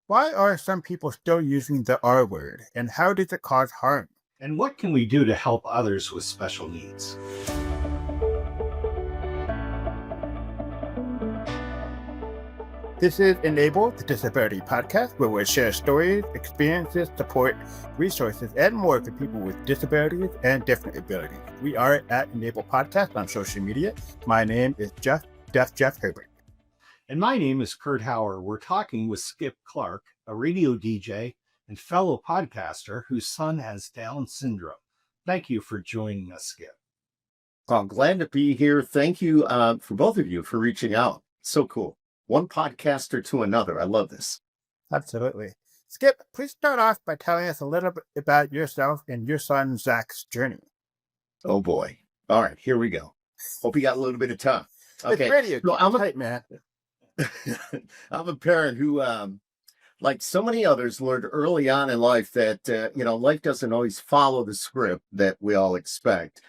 Why are some people still using the R word, and how does it cause harm? And what can we do to help others with special needs? This is Enable, the Disability Podcast, where we share stories, experiences, support, resources, and more for people with disabilities and different abilities. We are at Enable Podcast on social media. My name is Jeff Herbert. And my name is Kurt Hauer. We're talking with Skip Clark, a radio DJ and fellow podcaster whose son has Down syndrome. Thank you for joining us, Skip. Well, I'm glad to be here. Thank you for both of you for reaching out. So cool. One podcaster to another. I love this. Absolutely. Skip, please start off by telling us a little bit about yourself and your son Zach's journey. Oh boy. All right, here we go. Hope you got a little bit of time. Okay. It's radio. So I'm tight, man. I'm a parent who, like so many others, learned early on in life that, life doesn't always follow the script that we all expect.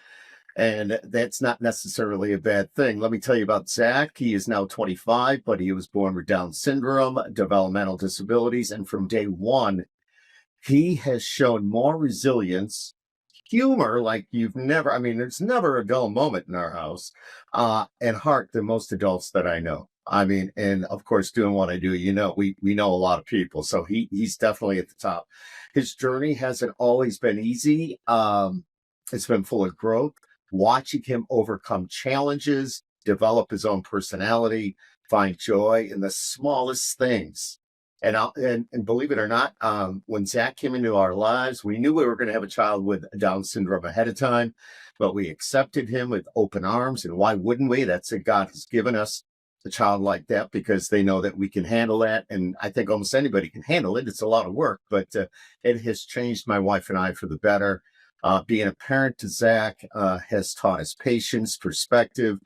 And that's not necessarily a bad thing. Let me tell you about Zach. He is now 25, but he was born with Down syndrome, developmental disabilities. And from day one, he has shown more resilience, humor like there's never a dull moment in our house, and heart than most adults that I know. And of course, doing what I do, we know a lot of people. So he's definitely at the top. His journey hasn't always been easy. It's been full of growth. Watching him overcome challenges, develop his own personality, find joy in the smallest things. And believe it or not, when Zach came into our lives, we knew we were going to have a child with Down syndrome ahead of time, but we accepted him with open arms. And why wouldn't we? That's what God has given us, a child like that, because they know that we can handle that. And I think almost anybody can handle it. It's a lot of work, but it has changed my wife and I for the better. Being a parent to Zach has taught us patience, perspective,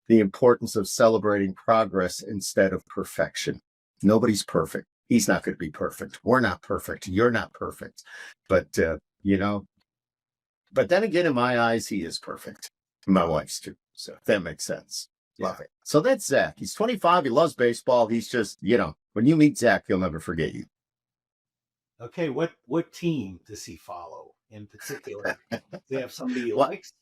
the importance of celebrating progress instead of perfection. Nobody's perfect. He's not going to be perfect. We're not perfect. You're not perfect. But, but then again, in my eyes, he is perfect. My wife's too. So if that makes sense. Love it. So that's Zach. He's 25. He loves baseball. He's just, when you meet Zach, he'll never forget you. Okay, what team does he follow in particular? Do they have somebody he likes?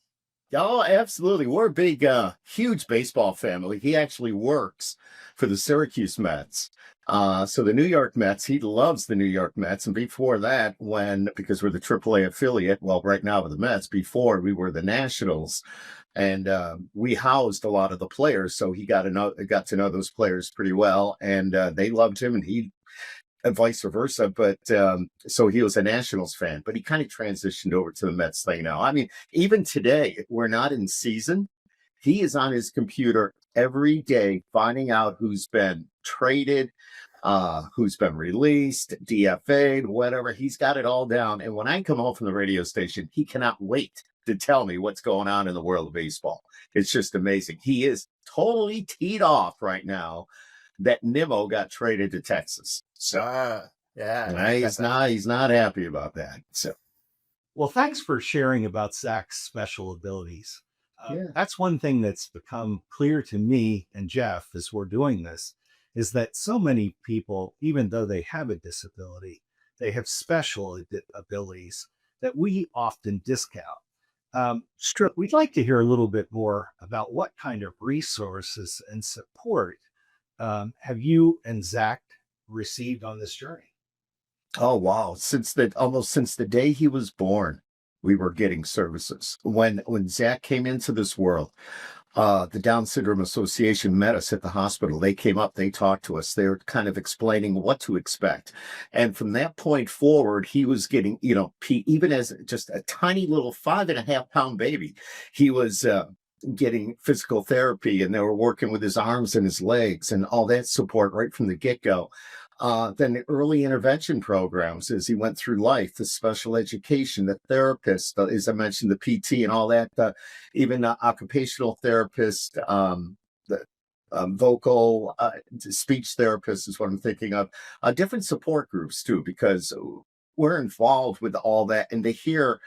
Oh, absolutely. We're a big, huge baseball family. He actually works for the Syracuse Mets. So the New York Mets, he loves the New York Mets. And before that, because we're the AAA affiliate, well, right now with the Mets, before we were the Nationals, and we housed a lot of the players. So he got to know those players pretty well, and they loved him, and vice versa. But so he was a Nationals fan, but he kind of transitioned over to the Mets thing now. Even today, we're not in season. He is on his computer every day, finding out who's been traded, who's been released, DFA'd, whatever. He's got it all down. And when I come home from the radio station, he cannot wait to tell me what's going on in the world of baseball. It's just amazing. He is totally teed off right now that Nimmo got traded to Texas. So he's not happy about that. So, well, thanks for sharing about Zach's special abilities. That's one thing that's become clear to me and Jeff as we're doing this, is that so many people, even though they have a disability, they have special abilities that we often discount. We'd like to hear a little bit more about what kind of resources and support have you and Zach received on this journey? Oh, wow. Almost since the day he was born, we were getting services. When Zach came into this world, the Down Syndrome Association met us at the hospital. They came up, they talked to us. They were kind of explaining what to expect. And from that point forward, he was getting, even as just a tiny little 5.5-pound baby, he was getting physical therapy, and they were working with his arms and his legs and all that support right from the get-go. Then the early intervention programs as he went through life, the special education, the therapist, as I mentioned, the PT and all that, even occupational therapist, the vocal speech therapist is what I'm thinking of, different support groups too, because we're involved with all that, and to hear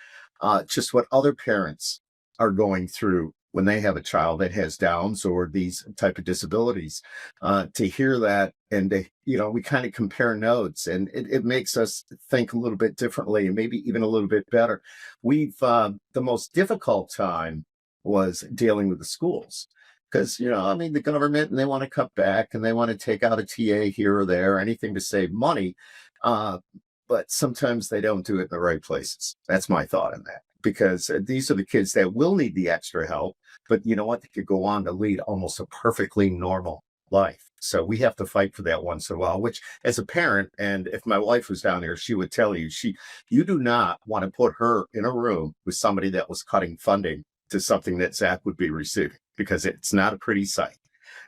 just what other parents are going through when they have a child that has Downs or these type of disabilities, to hear that, and we kind of compare notes, and it makes us think a little bit differently and maybe even a little bit better. The most difficult time was dealing with the schools. Because, I mean, the government, and they want to cut back and they want to take out a TA here or there, anything to save money. Uh, but sometimes they don't do it in the right places. That's my thought on that. Because these are the kids that will need the extra help, but you know what? They could go on to lead almost a perfectly normal life. So we have to fight for that once in a while, which as a parent, and if my wife was down here, she would tell you, you do not want to put her in a room with somebody that was cutting funding to something that Zach would be receiving, because it's not a pretty sight.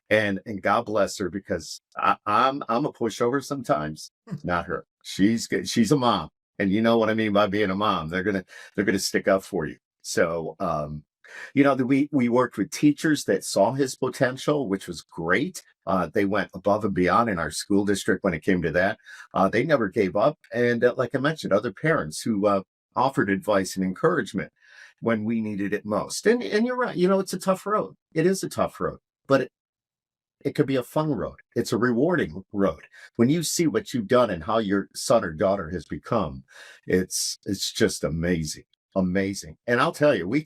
And God bless her, because I'm a pushover sometimes, not her. She's good. She's a mom. And you know what I mean by being a mom. They're gonna stick up for you. So we worked with teachers that saw his potential, which was great. They went above and beyond in our school district when it came to that. They never gave up. And like I mentioned, other parents who offered advice and encouragement when we needed it most. And you're right, it's a tough road. It is a tough road, but it could be a fun road. It's a rewarding road. When you see what you've done and how your son or daughter has become, it's just amazing, amazing. And I'll tell you, we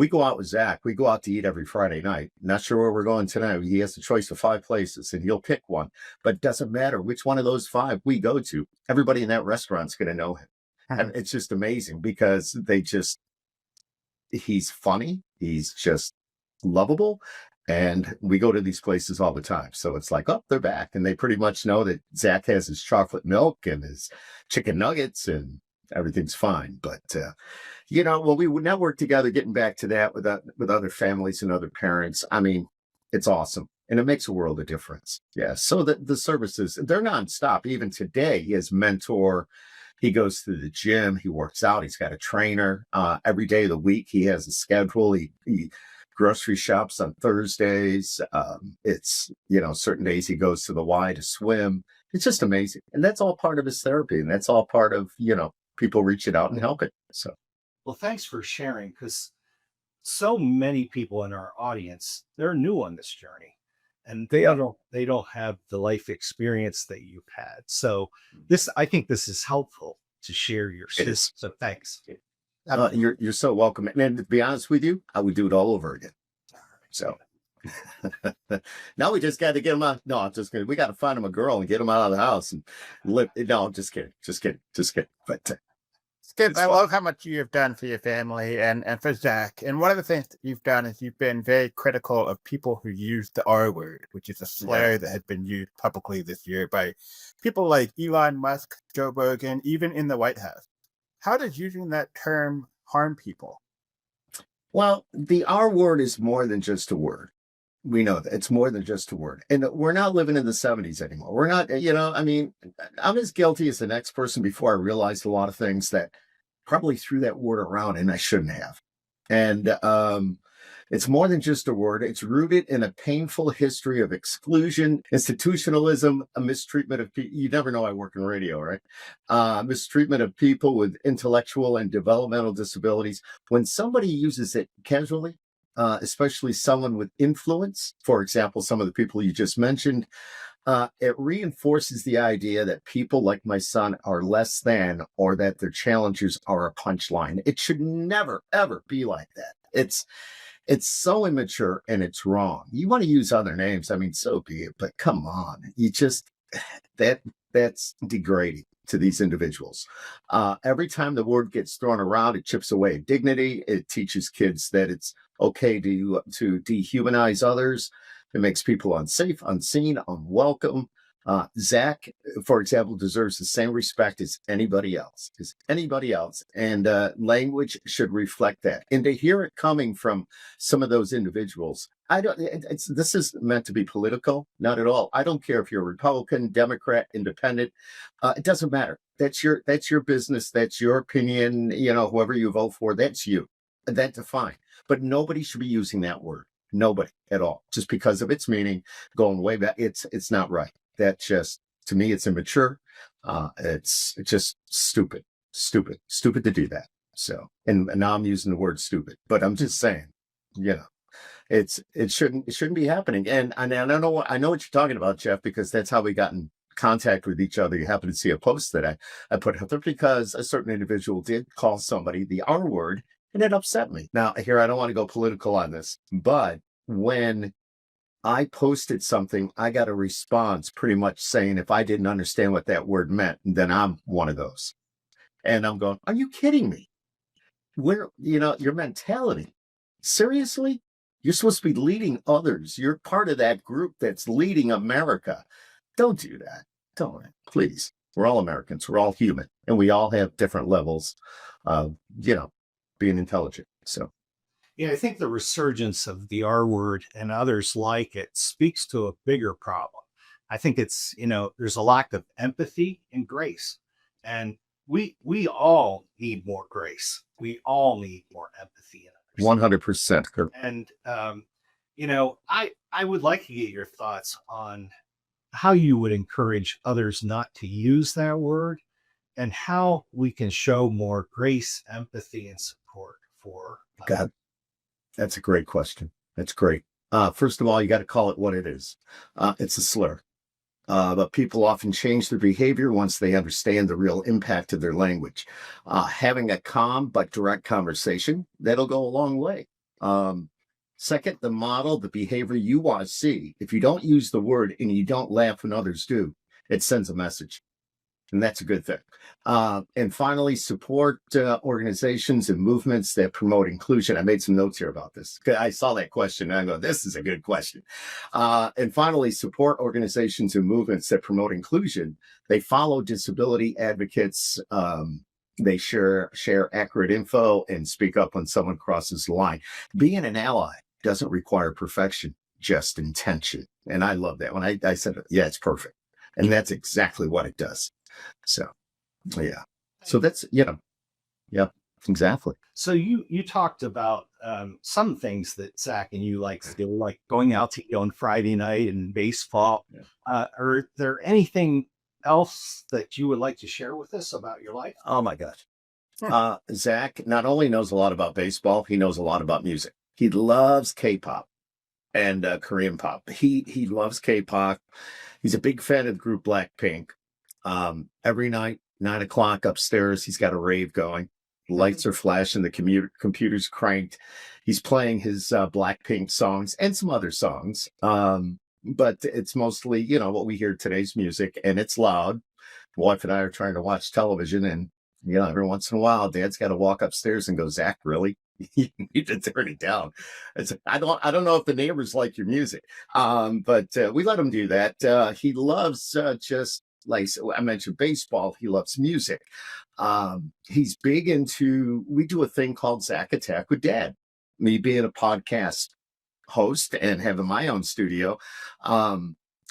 go out with Zach. We go out to eat every Friday night. Not sure where we're going tonight. He has the choice of 5 places, and he'll pick one. But it doesn't matter which one of those 5 we go to. Everybody in that restaurant's going to know him. And it's just amazing, because he's funny. He's just lovable. And we go to these places all the time. So it's like, oh, they're back. And they pretty much know that Zach has his chocolate milk and his chicken nuggets, and everything's fine. But, when we network together, getting back to that with other families and other parents, I mean, it's awesome. And it makes a world of difference. Yeah. So the services, they're nonstop. Even today, his mentor, he goes to the gym, he works out, he's got a trainer. Every day of the week, he has a schedule. He grocery shops on Thursdays. It's, certain days he goes to the Y to swim. It's just amazing. And that's all part of his therapy. And that's all part of, people reaching out and helping. So, well, thanks for sharing, because so many people in our audience, they're new on this journey, and they don't have the life experience that you've had. So I think this is helpful to share your system. So thanks. You're so welcome. And to be honest with you, I would do it all over again. So now we just got to get him out. No, I'm just kidding. We got to find him a girl and get him out of the house and live. No, I'm just kidding. But Skip, I love how much you have done for your family and for Zach. And one of the things that you've done is you've been very critical of people who use the R word, which is a slur that has been used publicly this year by people like Elon Musk, Joe Rogan, even in the White House. How does using that term harm people? Well, the R word is more than just a word. We know that it's more than just a word. And we're not living in the 70s anymore. We're not, I'm as guilty as the next person before I realized a lot of things that probably threw that word around and I shouldn't have. And it's more than just a word. It's rooted in a painful history of exclusion, institutionalism, a mistreatment of people. You never know I work in radio, right? Mistreatment of people with intellectual and developmental disabilities. When somebody uses it casually, especially someone with influence, for example, some of the people you just mentioned, it reinforces the idea that people like my son are less than, or that their challenges are a punchline. It should never, ever be like that. It's so immature and it's wrong. You want to use other names, I mean, so be it, but come on. That's degrading to these individuals. Every time the word gets thrown around, it chips away at dignity. It teaches kids that it's okay to dehumanize others. It makes people unsafe, unseen, unwelcome. Zach, for example, deserves the same respect as anybody else. And language should reflect that. And to hear it coming from some of those individuals, this is meant to be political, not at all. I don't care if you're a Republican, Democrat, Independent. It doesn't matter. That's your business. That's your opinion. Whoever you vote for, that's you. That's fine. But nobody should be using that word. Nobody at all, just because of its meaning going way back. It's not right. That just, to me, it's immature. It's just stupid to do that. So, and now I'm using the word stupid, but I'm just saying, it shouldn't be happening. And I don't know I know what you're talking about, Jeff, because that's how we got in contact with each other. You happen to see a post that I put out there because a certain individual did call somebody the R word, and it upset me. Now, here, I don't want to go political on this, but when I posted something, I got a response pretty much saying if I didn't understand what that word meant, then I'm one of those. And I'm going, are you kidding me? Where, your mentality, seriously? You're supposed to be leading others. You're part of that group that's leading America. Don't do that. Don't, please. We're all Americans. We're all human, and we all have different levels of, being intelligent. So, Yeah, I think the resurgence of the R word and others like it speaks to a bigger problem. I think it's, there's a lack of empathy and grace. And we all need more grace. We all need more empathy and understanding. 100%. And I would like to get your thoughts on how you would encourage others not to use that word and how we can show more grace, empathy, and support for God, that's a great question. That's great. First of all, you got to call it what it is. It's a slur. But people often change their behavior once they understand the real impact of their language. Having a calm but direct conversation, that'll go a long way. Second, the model, the behavior you want to see. If you don't use the word and you don't laugh when others do, it sends a message. And that's a good thing. And finally, support organizations and movements that promote inclusion. I made some notes here about this. I saw that question and I go, this is a good question. And finally, support organizations and movements that promote inclusion. They follow disability advocates. They share accurate info and speak up when someone crosses the line. Being an ally doesn't require perfection, just intention. And I love that. When I said, yeah, it's perfect. And that's exactly what it does. So, yeah. So that's, yeah, exactly. So you talked about some things that Zach and you like to do, like going out to eat on Friday night and baseball. Yeah. Are there anything else that you would like to share with us about your life? Oh my gosh. Zach not only knows a lot about baseball, he knows a lot about music. He loves K-pop and Korean pop. He loves K-pop. He's a big fan of the group Blackpink. Every night, 9:00 upstairs, he's got a rave going. Lights are flashing, the computer's cranked. He's playing his Blackpink songs and some other songs. But it's mostly, what we hear today's music, and it's loud. Wife and I are trying to watch television, and every once in a while, Dad's got to walk upstairs and go, Zach, really? You need to turn it down. I don't know if the neighbors like your music, but we let him do that. He loves just like I mentioned baseball. He loves music. He's big into. We do a thing called Zach Attack with Dad. Me being a podcast host and having my own studio.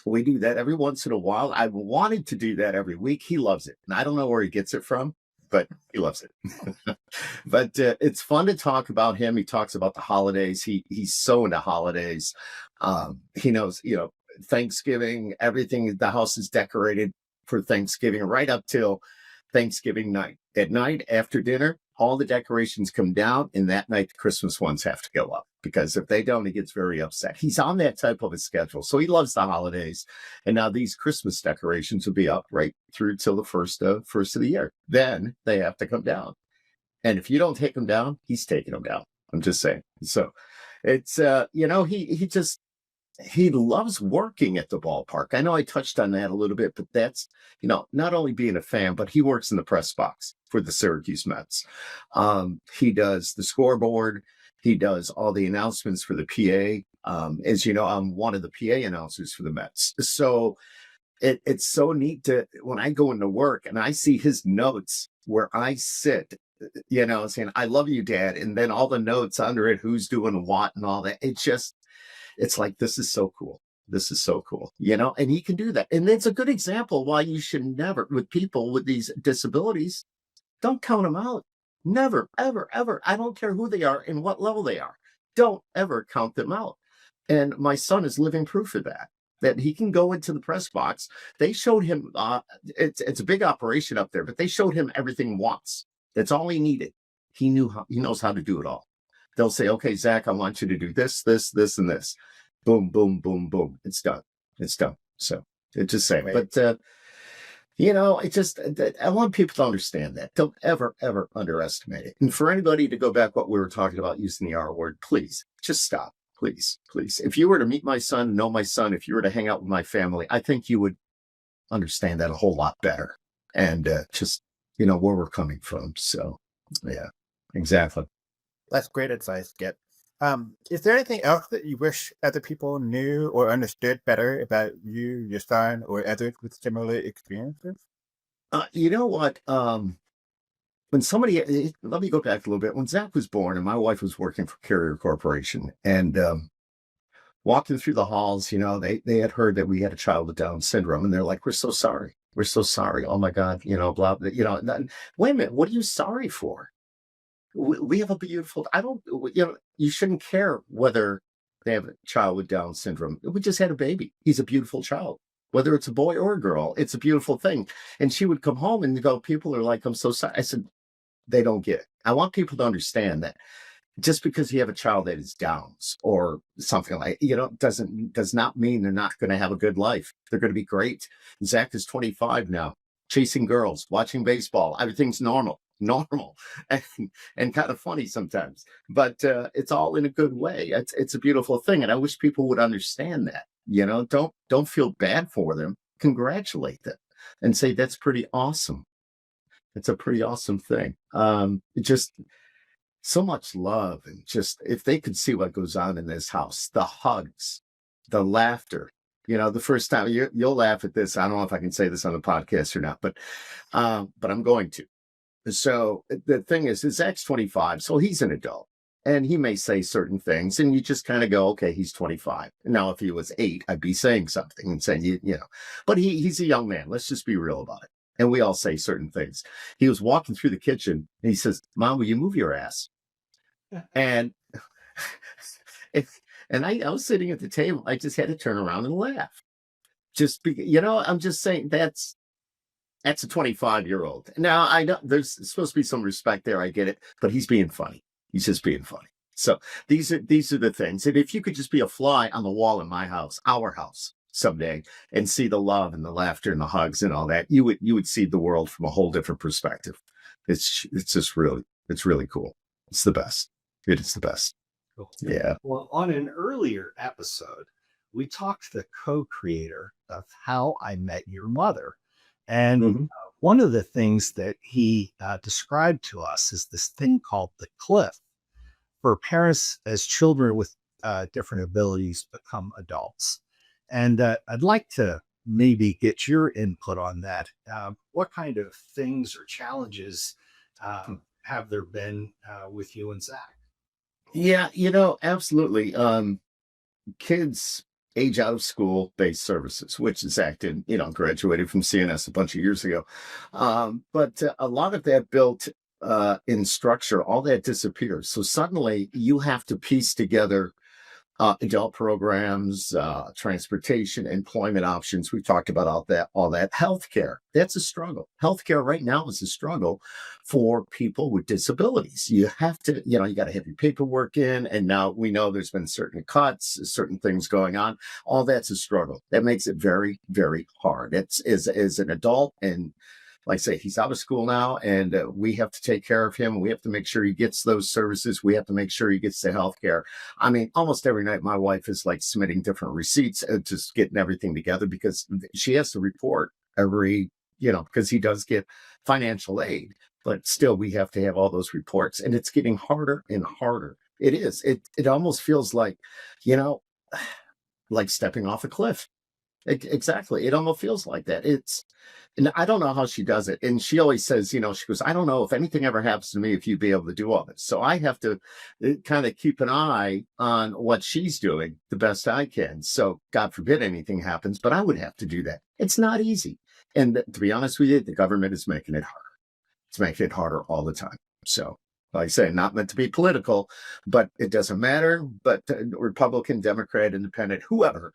We do that every once in a while. I've wanted to do that every week. He loves it, and I don't know where he gets it from, but he loves it. But it's fun to talk about him. He talks about the holidays. He's so into holidays. He knows, Thanksgiving, everything. The house is decorated for Thanksgiving right up till Thanksgiving night. At night, after dinner, all the decorations come down, and that night the Christmas ones have to go up, because if they don't, he gets very upset. He's on that type of a schedule. So he loves the holidays. And now these Christmas decorations will be up right through till the first of the year. Then they have to come down. And if you don't take them down, he's taking them down. I'm just saying. So it's, he loves working at the ballpark. I know I touched on that a little bit, but that's, not only being a fan, but he works in the press box for the Syracuse Mets. He does the scoreboard. He does all the announcements for the PA. As you know, I'm one of the PA announcers for the Mets. So it's so neat when I go into work and I see his notes where I sit, saying, I love you, Dad. And then all the notes under it, who's doing what and all that. It's like, this is so cool. This is so cool, and he can do that. And it's a good example why you should never, with people with these disabilities, don't count them out. Never, ever, ever. I don't care who they are and what level they are. Don't ever count them out. And my son is living proof of that he can go into the press box. They showed him, it's a big operation up there, but they showed him everything once. That's all he needed. He knows how to do it all. They'll say, okay, Zach, I want you to do this, this, this, and this. Boom, boom, boom, boom. It's done. It's done. So it's just saying. Right. But, I want people to understand that. Don't ever, ever underestimate it. And for anybody to go back what we were talking about using the R word, please just stop. Please, please. If you were to meet my son, know my son, if you were to hang out with my family, I think you would understand that a whole lot better. And just, where we're coming from. So, yeah, exactly. That's great advice, Skip. Is there anything else that you wish other people knew or understood better about you, your son, or others with similar experiences? You know what? Let me go back a little bit. When Zach was born and my wife was working for Carrier Corporation and walking through the halls, they had heard that we had a child with Down syndrome and they're like, we're so sorry. We're so sorry. Oh my God, blah, blah, wait a minute. What are you sorry for? We have a beautiful, you shouldn't care whether they have a child with Down syndrome. We just had a baby. He's a beautiful child. Whether it's a boy or a girl, it's a beautiful thing. And she would come home and go, people are like, I'm so sorry. I said, they don't get it. I want people to understand that just because you have a child that is Downs or something like, does not mean they're not going to have a good life. They're going to be great. Zach is 25 now, chasing girls, watching baseball. Everything's normal and kind of funny sometimes, but it's all in a good way. It's a beautiful thing. And I wish people would understand that, don't feel bad for them. Congratulate them and say, that's pretty awesome. It's a pretty awesome thing. Just so much love. And just, if they could see what goes on in this house, the hugs, the laughter, the first time you'll laugh at this. I don't know if I can say this on the podcast or not, but I'm going to. So the thing is Zach's 25, so he's an adult and he may say certain things and you just kind of go, okay, he's 25. Now, if he was 8, I'd be saying something and saying, but he's a young man. Let's just be real about it. And we all say certain things. He was walking through the kitchen and he says, Mom, will you move your ass? And, I was sitting at the table. I just had to turn around and laugh. I'm just saying that's a 25-year-old. Now, I know there's supposed to be some respect there. I get it, but he's being funny. He's just being funny. So these are the things. And if you could just be a fly on the wall in my house, our house someday, and see the love and the laughter and the hugs and all that, you would see the world from a whole different perspective. It's really cool. It's the best. It is the best. Cool. Yeah. Well, on an earlier episode, we talked to the co-creator of How I Met Your Mother. And one of the things that he described to us is this thing called the cliff for parents as children with different abilities become adults. And I'd like to maybe get your input on that. What kind of things or challenges have there been with you and Zach? Yeah, absolutely. Kids age out of school-based services, which Zach did, graduated from CNS a bunch of years ago. But a lot of that built in structure, all that disappears. So suddenly you have to piece together adult programs, transportation, employment options. We've talked about all that. Healthcare, that's a struggle. Healthcare right now is a struggle for people with disabilities. You have to, you got to have your paperwork in. And now we know there's been certain cuts, certain things going on. All that's a struggle. That makes it very, very hard. It's as an adult, and like I say, he's out of school now, and we have to take care of him. We have to make sure he gets those services. We have to make sure he gets the health care. I mean, almost every night, my wife is like submitting different receipts, just getting everything together because she has to report because he does get financial aid. But still, we have to have all those reports, and it's getting harder and harder. It is. It almost feels like, like stepping off a cliff. Exactly. It almost feels like that. And I don't know how she does it. And she always says, she goes, I don't know if anything ever happens to me, if you'd be able to do all this. So I have to kind of keep an eye on what she's doing the best I can. So God forbid anything happens, but I would have to do that. It's not easy. And to be honest with you, the government is making it harder. It's making it harder all the time. So like I say, not meant to be political, but it doesn't matter. But Republican, Democrat, Independent, whoever,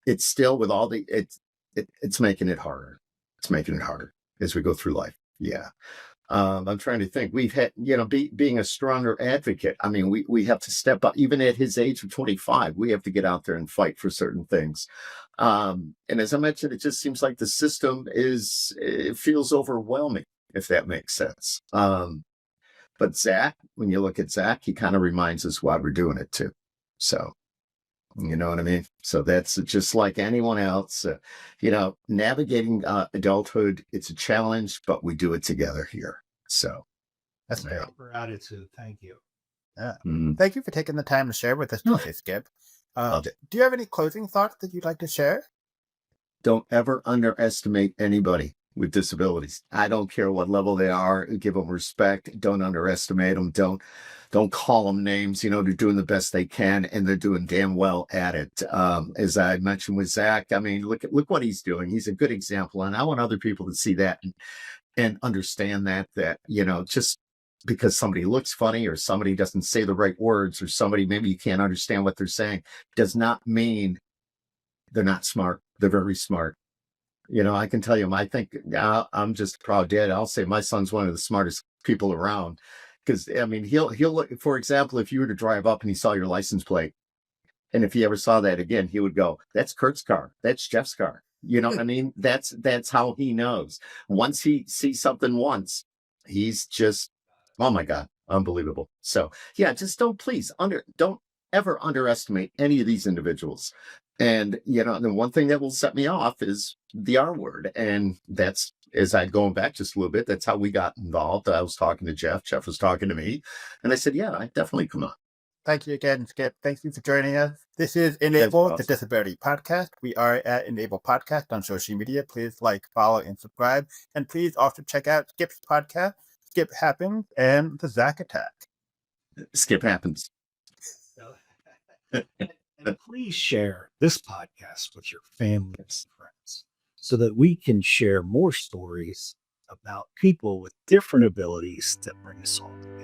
it's still with all it's making it harder. It's making it harder as we go through life. Yeah. I'm trying to think. We've had, being a stronger advocate. I mean, we have to step up. Even at his age of 25, we have to get out there and fight for certain things. And as I mentioned, it just seems like the system it feels overwhelming, if that makes sense. But Zach, when you look at Zach, he kind of reminds us why we're doing it too. So, you know what I mean? So that's just like anyone else, navigating adulthood. It's a challenge, but we do it together here. So That's great. Proper attitude. Thank you. Yeah. Mhm. Thank you for taking the time to share with us No. today, Skip. Loved it. Do you have any closing thoughts that you'd like to share? Don't ever underestimate anybody with disabilities. I don't care what level they are. Give them respect. Don't underestimate them. Don't call them names. They're doing the best they can, and they're doing damn well at it. As I mentioned with Zach, I mean, look what he's doing. He's a good example, and I want other people to see that and understand that just because somebody looks funny or somebody doesn't say the right words or somebody maybe you can't understand what they're saying does not mean they're not smart. They're very smart. I can tell you, I think I'm just a proud dad. I'll say my son's one of the smartest people around because I mean, he'll look, for example, if you were to drive up and he saw your license plate, and if he ever saw that again, he would go, "That's Kurt's car. That's Jeff's car." You know what I mean? That's how he knows. Once he sees something once, he's just, oh my God, unbelievable. So yeah, just don't ever underestimate any of these individuals. And the one thing that will set me off is the R word. And that's, as I going back just a little bit, that's how we got involved. I was talking to Jeff. Jeff was talking to me. And I said, yeah, I definitely come on. Thank you again, Skip. Thank you for joining us. This is Enable, the awesome. Disability Podcast. We are at Enable Podcast on social media. Please like, follow, and subscribe. And please also check out Skip's podcast, Skip Happens, and the Zach Attack. Skip happens. And please share this podcast with your family and friends so that we can share more stories about people with different abilities that bring us all together.